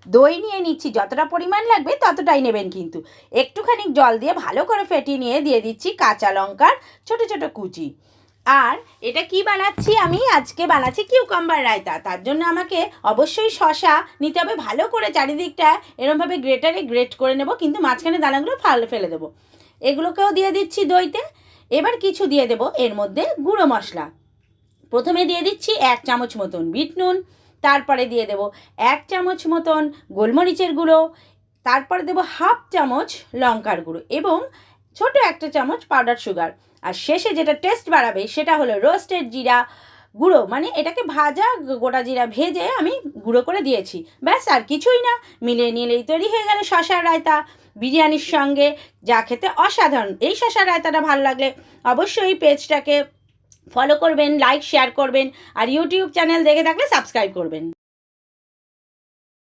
দই নিয়ে নিচ্ছি, যতটা পরিমাণ লাগবে ততটাই নেবেন কিন্তু। একটুখানি জল দিয়ে ভালো করে ফেটিয়ে নিয়ে দিয়ে দিচ্ছি কাঁচা লঙ্কার ছোটো ছোটো কুচি। আর এটা কি বানাচ্ছি, আমি আজকে বানাচ্ছি কিউকাম্বার রায়তা। তার জন্য আমাকে অবশ্যই শশা নিতে হবে, ভালো করে চারিদিকটা এরমভাবে গ্রেটারে গ্রেট করে নেব, কিন্তু মাঝখানে দানাগুলো ফেলে দেবো। এগুলোকেও দিয়ে দিচ্ছি দইতে। এবার কিছু দিয়ে দেবো এর মধ্যে গুঁড়ো মশলা। প্রথমে দিয়ে দিচ্ছি 1 চামচ মতন বিট নুন, তারপরে দিয়ে দেবো 1 চামচ মতন গোলমরিচের গুঁড়ো, তারপরে দেবো 1/2 চামচ লঙ্কার গুঁড়ো এবং ছোট 1 চামচ পাউডার সুগার। আর শেষে যেটা টেস্ট বাড়াবে সেটা হলো রোস্টেড জিরা গুঁড়ো, মানে এটাকে ভাজা গোটা জিরা ভেজে আমি গুঁড়ো করে দিয়েছি। ব্যাস, আর কিছুই না, মিলিয়ে নিলেই তৈরি হয়ে গেল শশার রায়তা বিরিয়ানির সঙ্গে, যা খেতে অসাধারণ। এই শশার রায়তাটা ভালো লাগলে অবশ্যই পেজটাকে ফলো করবেন, লাইক শেয়ার করবেন, আর ইউটিউব চ্যানেল দেখে থাকলে সাবস্ক্রাইব করবেন।